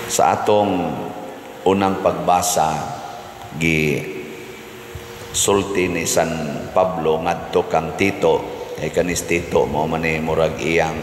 Sa atong unang pagbasa, sulti ni San Pablo ngadto kang Tito, ay kanis Tito mao man ni murag iyang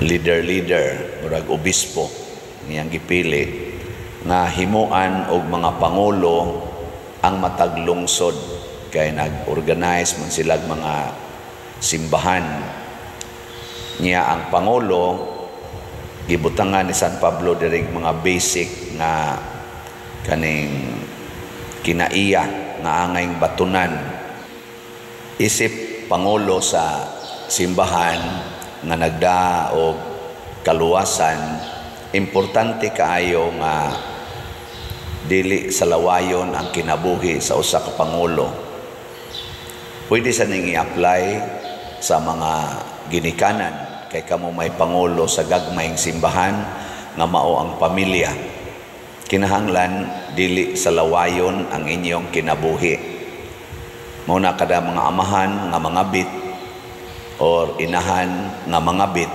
leader, murag obispo niyang gipili nga himuan og mga pangulo ang matag lungsod, kay nag-organize man sila mga simbahan niya. Ang pangulo gibutangan ni San Pablo diri mga basic nga kaning kinaiya nga angayng batunan. Isip pangulo sa simbahan nga nagda og kaluwasan, importante kaayo nga dili sa lawayon ang kinabuhi sa usa ka pangulo. Pwede sa ning i-apply sa mga ginikanan, kay kamo may pangulo sa gagmayng simbahan nga mao ang pamilya. Kinahanglan dili sa lawayon ang inyong kinabuhi. Mao na kada mga amahan nga mga bit or inahan nga mga bit,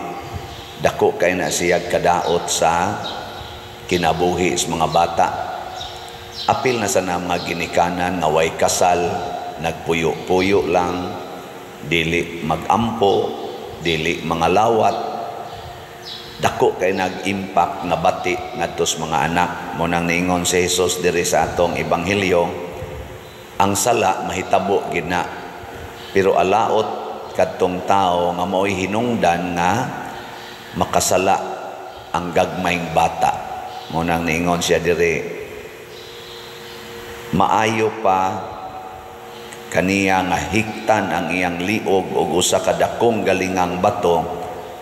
dako kay na siya kadaot sa kinabuhi sa mga bata. Apil na sa mga ginikanan nga way kasal, nagpuyo-puyo lang, dili magampo, dili mga lawat, dako kay nag-impact nga bati ngadto sa mga anak. Mo nang niingon si Jesus diri sa atong ebanghelyo, ang sala mahitabo gid na, pero alaot kadtong tao nga mao'y hinungdan nga makasala ang gagmayng bata. Mo nang niingon siya diri, maayo pa kaniya nga hiktan ang iyang liog og usa ka dakong galingang bato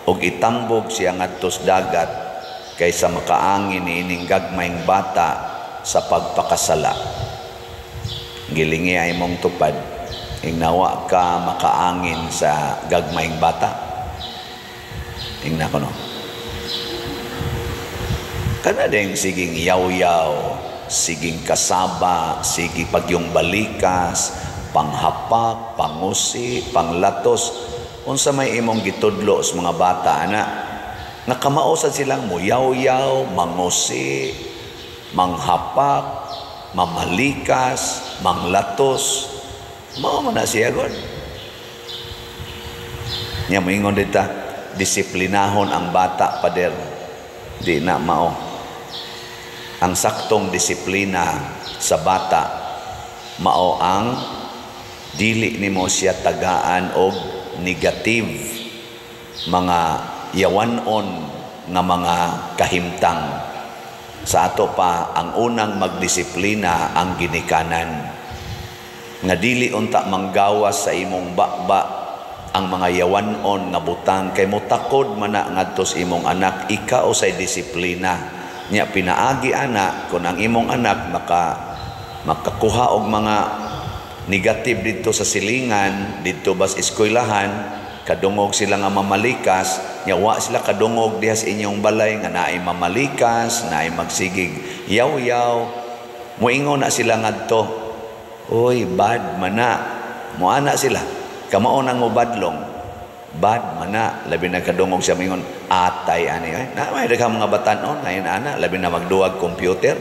og itambog siya ngadto sa dagat kaysa makaangin ining gagmayng bata sa pagpakasala. Gilingi ay mong tupad, ingnawa ka makaangin sa gagmayng bata. Tingnan ko no. Kana ding siging yaw-yaw, siging kasaba, sige pagyong balikas, panghapak, pangusi, panglatos, unsa may imong gitudlo sa mga bata ana nga kamaosan silang muyaw-yaw, mangusi, manghapak, mamalikas, manglatos. Mao man na siya god. Nya moingon dita, disiplinahon ang bata pader. Di na mao. Ang saktong disiplina sa bata mao ang dili nimo siya tagaan og negative mga yawanon nga mga kahimtang. Sa ato pa ang unang magdisiplina ang ginikanan, nga dili unta manggawas sa imong bakba ang mga yawanon nga butang, kay motakod man na ngadto sa imong anak. Ikaw say disiplina nya pinaagi anak kun ang imong anak makakuha og mga negative dito sa silingan, dito bas eskwelahan, kadungog sila nga mamalikas, nya wa sila kadungog diha sa inyong balay nga naay mamalikas, naay magsigig yaw-yaw. Moingon na sila ngadto, oy bad mana, mo ana sila kamao nang mo badlong, bad mana, labi na kadungog siya moingon atay ani na may daghang mga batan-on ngayon ana labi na magduwag computer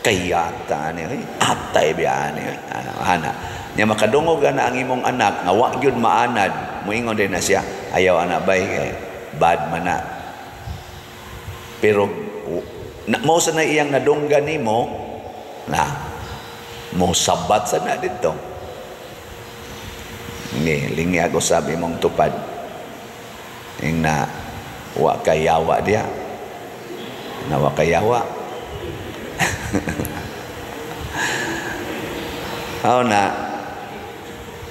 kayata ani atay biya ani ana nya makadungog na ang imong anak nga wa gyud maanad, moingon din na siya ayaw ana bay kay bad mana. Pero mao sa na iyang nadunggan nimo na mo sabat sa na dito ni lingi ako sabi mong tupad ing na wa kayawa dia na wa kayawa. Aw na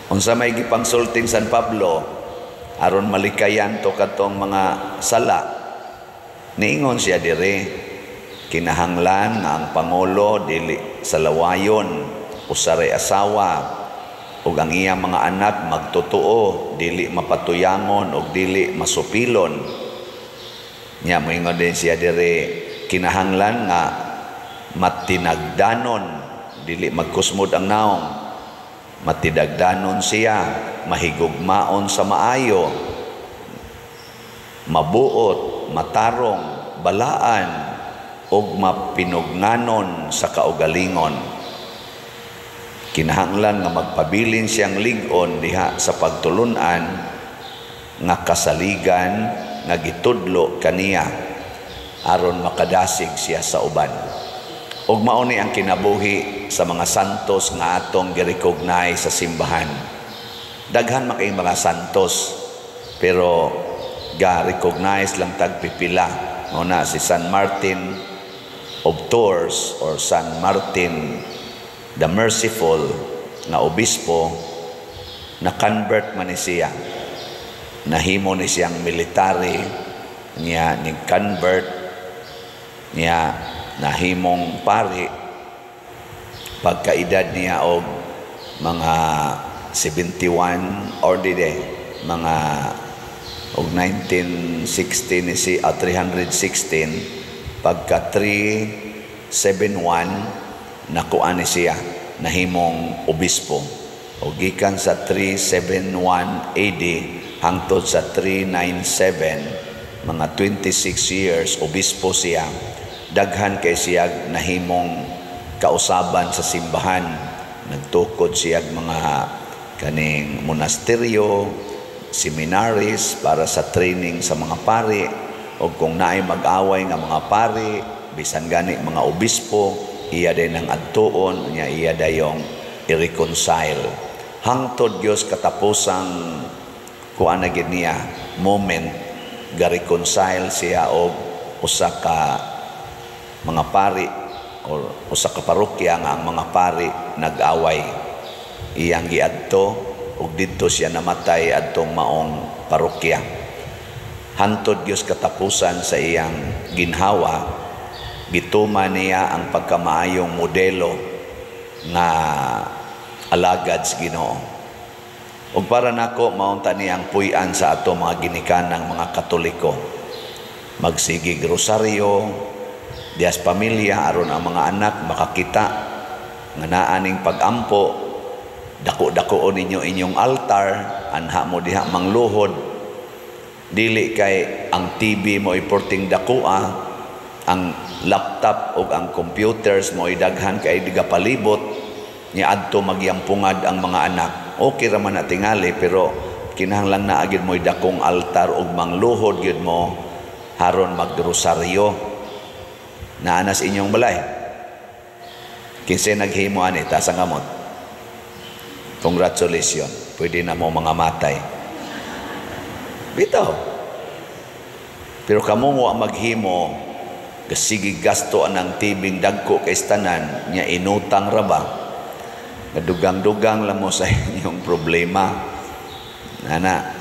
unsa may gipangsulting San Pablo aron malikayan to katong mga sala, niingon siya dire, kinahanglan nga ang pangulo dili sa lawayon usaray asawa ug ang iyang mga anak magtotoo, dili mapatuyangon ug dili masupilon. Nya moingon din siya dire, kinahanglan nga matinagdanon, dili magkusmod ang naong, matidagdanon siya, mahigugmaon sa maayo, mabuot, matarong, mabalaan ug mapinugnanon sa kaugalingon. Kinahanglan nga magpabilin siyang lig-on diha sa pagtulunan nga kasaligan nga gitudlo kaniya aron makadasig siya sa uban. Ug mao ni ang kinabuhi sa mga santos nga atong gi-recognize sa simbahan. Daghan makay mga santos pero ga-recognize lang tagpipila. Mao na si San Martin of Tours or San Martin the Merciful nga obispo, na-convert man ni siya. Nahimo ni siyang military niya, ni-convert niya, nahimong pari. Pagkaedad niya og mga 71 or mga og 1916 ni si 316, pagka 371 nakuha ni siya, nahimong obispo. O gikan sa 371 AD hangtod sa 397, mga 26 years obispo siya. Daghan kay siya nahimong kausaban sa simbahan. Nagtukod siya mga kaning monasteryo, seminaries para sa training sa mga pari, o kung naay mag-away nga mga pari, bisan gani mga obispo, iya din ang adtuon niya, iya dayong i-reconcile. Hangtod Diyos katapusang kuan na gid niya moment ga-reconcile siya og usa ka mga pari o usa ka parokya nga ang mga pari nag-away. Iyang giadto ug didto siya namatay adtong maong parokya. Hantod Diyos katapusan sa iyang ginhawa, gituman niya ang pagkamaayong modelo nga alagad sa Ginoo. Ug para nako maunta niya ang puy-an sa ato mga ginikanang mga Katoliko. Magsigig rosaryo dias pamilya aron ang mga anak makakita nga naaning pag-ampo. Dako-dakoon ninyo inyong altar, anha mo diha mangluhod. Dili kay ang TV mo iporting dakua, ang laptop o ang computers mo idaghan kay digapalibot niya adto magyampungad ang mga anak. Okay ra man na tingali pero kinahanglan na agid mo dakong altar og mangluhod gyud mo haron magrosaryo. Naanas inyong balay. Kinsa naghimo ani ta sa ngamot. Congratulations. Pwede na mo mga matay. Bitaw. Pero kamo mo ang maghimo, sige gasto anang tibing dagko kay tanan nya inutang ra ba? Nadugang-dugang lang mo sa inyong problema. Nana,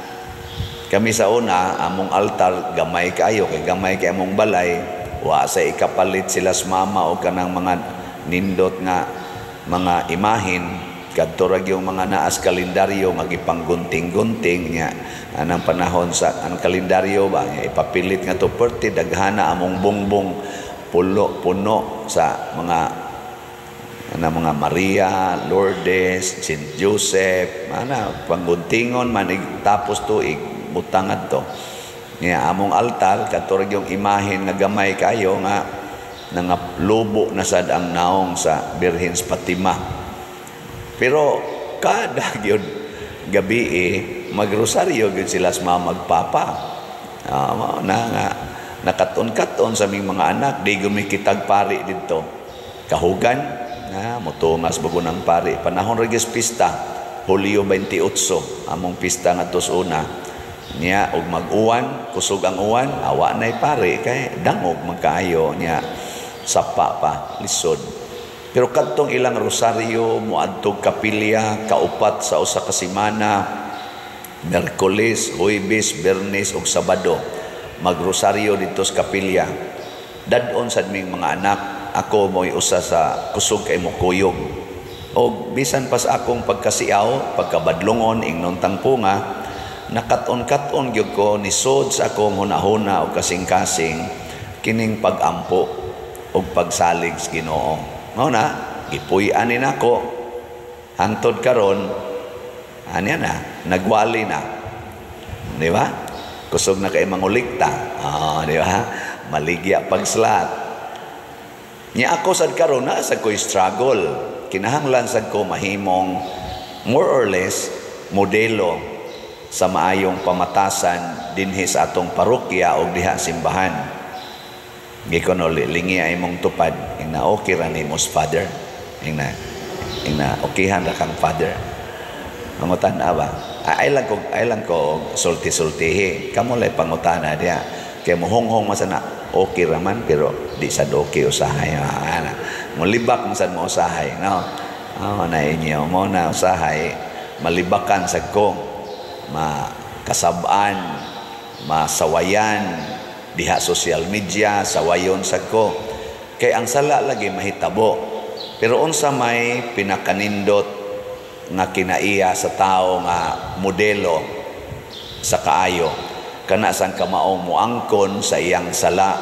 kami sa una, among altar, gamay kayo, kay gamay kay among balay, wa sa ikapalit sila sa mama o kanang mga nindot nga mga imahin, kadto ra yung mga naas kalendaryo, magipanggunting-gunting niya, anang panahon sa ang kalendaryo ba, ipapilit nga to, perti daghana among bongbong puno sa mga Maria, Lourdes, St. Joseph, pangguntingon man tapos tuig butangad to. Niya among altar katurag yung imahen nga gamay kayo nga lubo na sad ang naong sa Birhen Fatima. Pero kada gyud gabi magrosaryo gyud sila sa magpapa. Nakaton-katon sa aming mga anak, di gumikitag pari dito. Kahugan motungas bago ng pari. Panahon regis pista, Hulyo 28, among pista nga tos una. Niya, og mag-uwan, kusog ang uwan, awa na'y pari, kay dangog magkaayo niya, sapa pa, lisod. Pero kadtong ilang rosaryo, muadtog kapilya, kaupat sa usa ka semana, Merkulis, Huwebes, Bernes, ug Sabado, magrosaryo dito sa kapilya. Dadon sa aming mga anak, ako mo'y usa sa kusog kay mo kuyog. O bisan pas akong pagkasiaw, pagkabadlongon, ingnon tangpunga, nakaton-katon gyud ko nisod sa akong hunahuna o kasing-kasing kining pagampo o pagsalig sa Ginoo. Mao na, gipuy-an ni nako. Hangtod karon, anya na, nagwali na. Di ba? Kusog na kay mangulikta. Di ba? maligya pagslat. Nya ako sad karon na sa ko struggle. Kinahanglan sad ko mahimong more or less modelo sa maayong pamatasan dinhi sa atong parokya o diha simbahan. Gikono lingi ay mong tupad ina okay ra nimos father. Ina okayhan ra kang father. Mangutana ba? Ay lang ko sulti-sultihi. Kamo lay pangutana diha. Kaya mohonghong masana okay raman pero di sa okay usahay. Mulibak masan mo usahay, no? Na inyo mo na usahay malibakan sa kong makasabaan, masawayan diha social media, sawayon sa ko. Kay ang sala lagi mahitabo. Pero unsa may pinakanindot nga kinaiya sa tao nga modelo sa kaayo, kana sang kamaong muangkon sa iyang sala,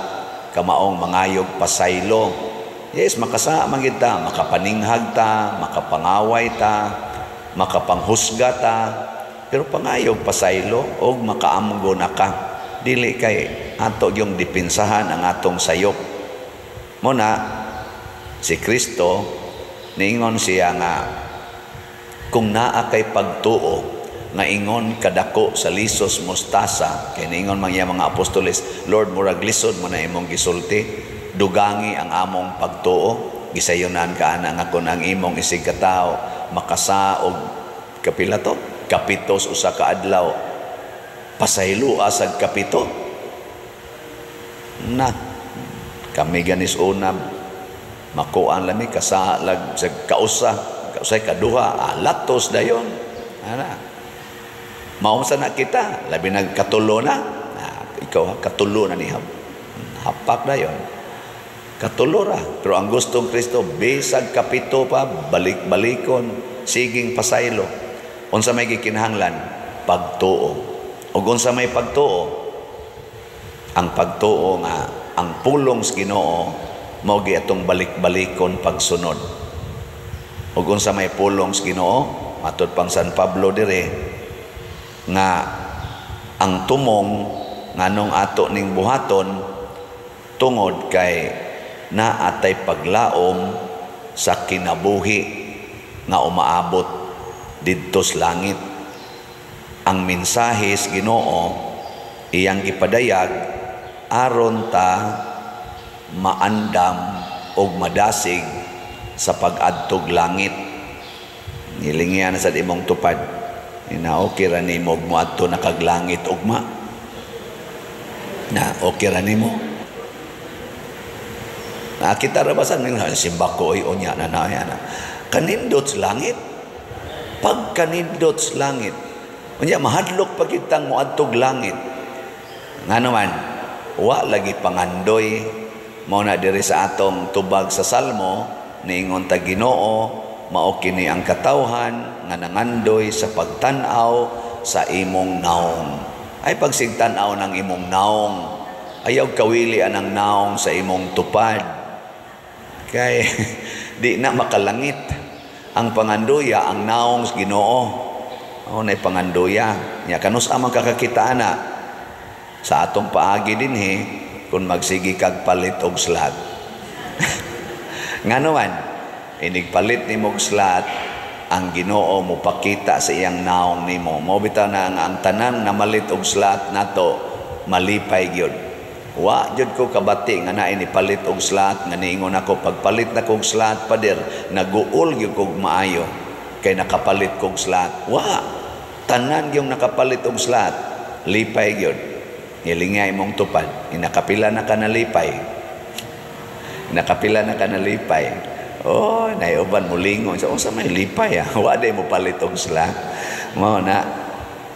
kamaong mangayog pasaylo. Yes, makasama kita, makapaninghag ta, makapangaway ta, makapanghusga ta, pero pangayog pasaylo o makaamgo na ka. Dili kay ato yung dipinsahan ang atong sayop. Muna, si Kristo, niingon siya nga, kung naa kay pagtuo, nga ingon kadako sa lisos mostasa, kay niingon mga apostoles, Lord, murag lisod mo na imong gisulti, dugangi ang among pagtuo, gisayonan ka na nga kung ang imong isig katao, makasa og kapila to, kapitos usa ka adlaw, pasaylo asag kapito. Na, kami ganis unam, makuan lami, kasalag sa kausay kaduha, latos dayon. Ana, maumsa na kita, labi nagkatulo na, ikaw katulo na ni hapak dayon. Katulora. Pero ang gustong Kristo, bisag kapito pa, balik-balikon, siging pasaylo. Unsa may gikinahanglan? Pagtuo. O unsa may pagtuo? Ang pagtuo nga, ang pulong sa Ginoo, mao gi atong balik-balikon pagsunod. O unsa may pulong sa Ginoo, matud pang San Pablo dire, nga ang tumong nganong ato ning buhaton, tungod kay na atay paglaom sa kinabuhi nga umaabot didto sa langit. Ang mensahe sa Ginoo iyang gipadayag aron ta maandam og madasig sa pag-adtog langit. Nilingyan sa imong tupad. Ina okay ra nimo moadto na kag langit ugma. Na okay ra nimo. Kita rabasan ng simbako ay onya na kanindot sa langit. Pag kanindot sa langit, unya mahadlok pa kitang moadtog langit. Nga naman, wa lagi pangandoy mao na diri sa atong tubag sa Salmo niingon ta Ginoo mao kini ang katawhan nga nangandoy sa pagtan-aw sa imong naong. Ay pagsigtan-aw ng imong naong, ayaw kawili anang naong sa imong tupad. Kay di na makalangit ang panganduya ang naong sa Ginoo. Nay panganduya nya kanus amang kakakita na sa atong paagi dinhi kung magsigi kag palit og slat. Ngano man inig palit nimo og slat, ang Ginoo mo pakita sa iyang naong nimo. Mao bitaw na ang tanan na malit og slat nato malipay gyud. Wa jud ko kabati nga naay ni palit og slat nga niingon ako pagpalit na kog slat pader naguol gyud kog maayo kay nakapalit kog slat. Wa tanan gyud nakapalit og slat lipay gyud. Nilingay mong tupad inakapila na ka nalipay. Nakapila na ka nalipay. Oh, naiuban mo lingon sa unsa may lipay wa day mo palit og slat. Mao na.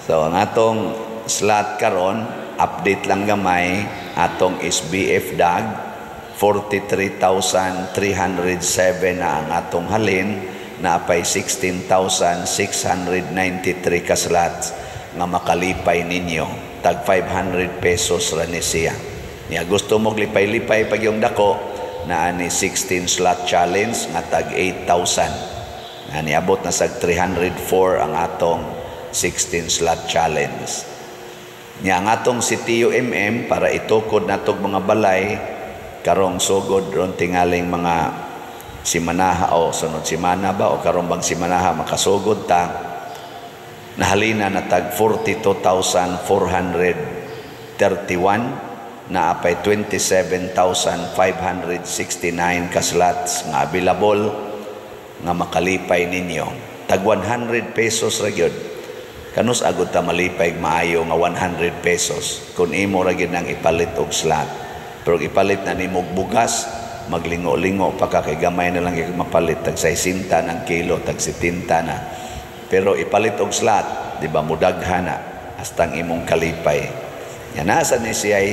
So ang atong slat karon update lang gamay atong SBF DAG 43,307 na ang atong halin na apay 16,693 ka slots nga makalipay ninyo tag 500 pesos ra ni siya. Niya gusto mo lipay-lipay pag yung dako na ani 16 slot challenge nga tag 8,000. Nga niabot na sa 304 ang atong 16 slot challenge. Nya ang atong si TUMM para itukod natog mga balay karong sugod ron tingaling mga simanaha o sunod simana ba o karong bang simanaha makasugod ta, nahalina na tag 42,431 na apay 27,569 ka slots nga available nga makalipay ninyo. Tag 100 pesos ra gyud. Kanus agud ta malipay maayo nga 100 pesos kung imo ra gyud nang ipalit og slot. Pero ipalit na nimo og bugas, maglingo-lingo pa ka kay gamay na lang yung mapalit tag 60 ng kilo, tag 70 na. Pero ipalit og slot, di ba mudaghan na hasta ang imong kalipay. Yan nasa ni siya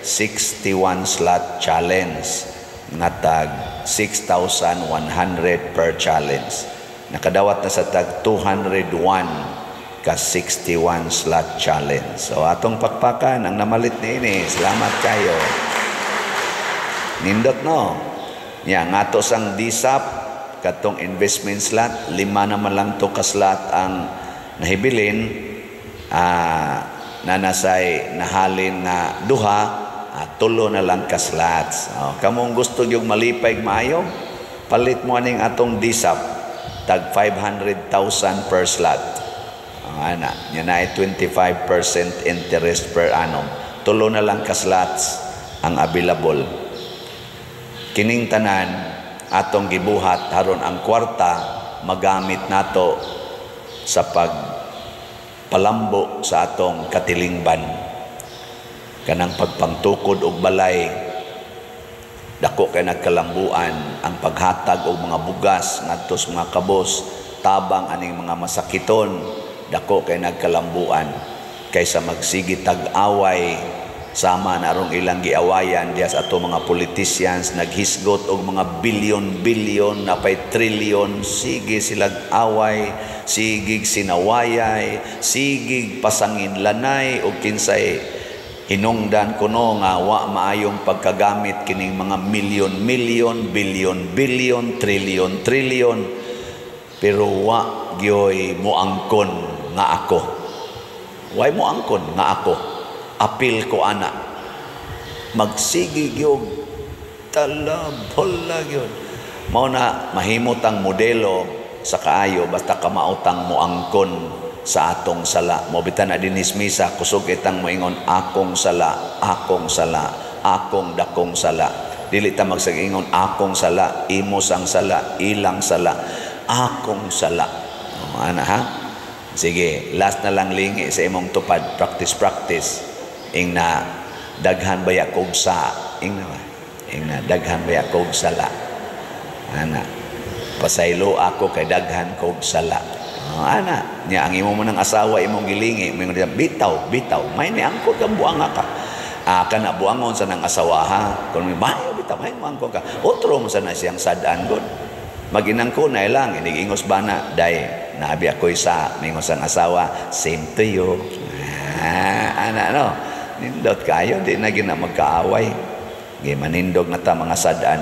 61 slot challenge nga tag 6,100 per challenge. Nakadawat na sa tag 201 ka 61 slot challenge. So atong pakpakan ang namalit niini. Salamat kayo. Nindot no. Nya ngato sang DSAP katong investment slot, 5 naman lang to ka slot ang nahibilin. Nanasay nahalin na duha, 3 na lang ka slots. Kamong gusto yung malipay maayo, palit mo aning atong DSAP tag 500,000 per slot. Ana, nya na 25% interest per annum. 3 na lang ka slots ang available. Kining tanan atong gibuhat haron ang kwarta magamit nato sa pagpalambo sa atong katilingban. Kanang pagpangtukod og balay, dako kay nagkalambuan ang paghatag og mga bugas ngadto sa mga kabos, tabang aning mga masakiton, dako kay nagkalambuan kaysa magsigi tag-away sama narong ilang giawayan diya sa ato mga politicians naghisgot og mga bilyon-bilyon na pay trilyon, sige silag away, sigig sinawayay, sigig pasangin lanay og kinsay hinungdan kuno nga wa maayong pagkagamit kining mga milyon-milyon, bilyon-bilyon, trilyon-trilyon, pero wa gyoy moangkon nga ako. Way mo angkon nga ako. Apil ko ana. Magsigi gyud talabol gyud. Mao na mahimot ang modelo sa kaayo basta kamautang mo angkon sa atong sala. Mo bitan na dinis misa kusog itang moingon akong sala, akong sala, akong dakong sala. Dili ta magsagingon akong sala, imo sang sala, ilang sala, akong sala. Ana ha? Sige, last na lang lingi sa imong tupad, practice. Ing na daghan baya kog sa, ing na daghan baya kog sala. Ana, pasaylo ako kay daghan kog sala. Ana, niya ang imo mo ng asawa imong gilingi, mo bitaw, may ni angkod kang buanga ka. Kana buangon sa nang asawa ha. Kung may mayo bitaw, may mo angkod ka. Otro mo sa na siyang sadaan god. Maginang ko na lang, inigingos ba na, day, nabi ako'y sa mingos ang asawa, same to you. Nindot kayo, di na gina magkaaway. Manindog na ta mga sadaan.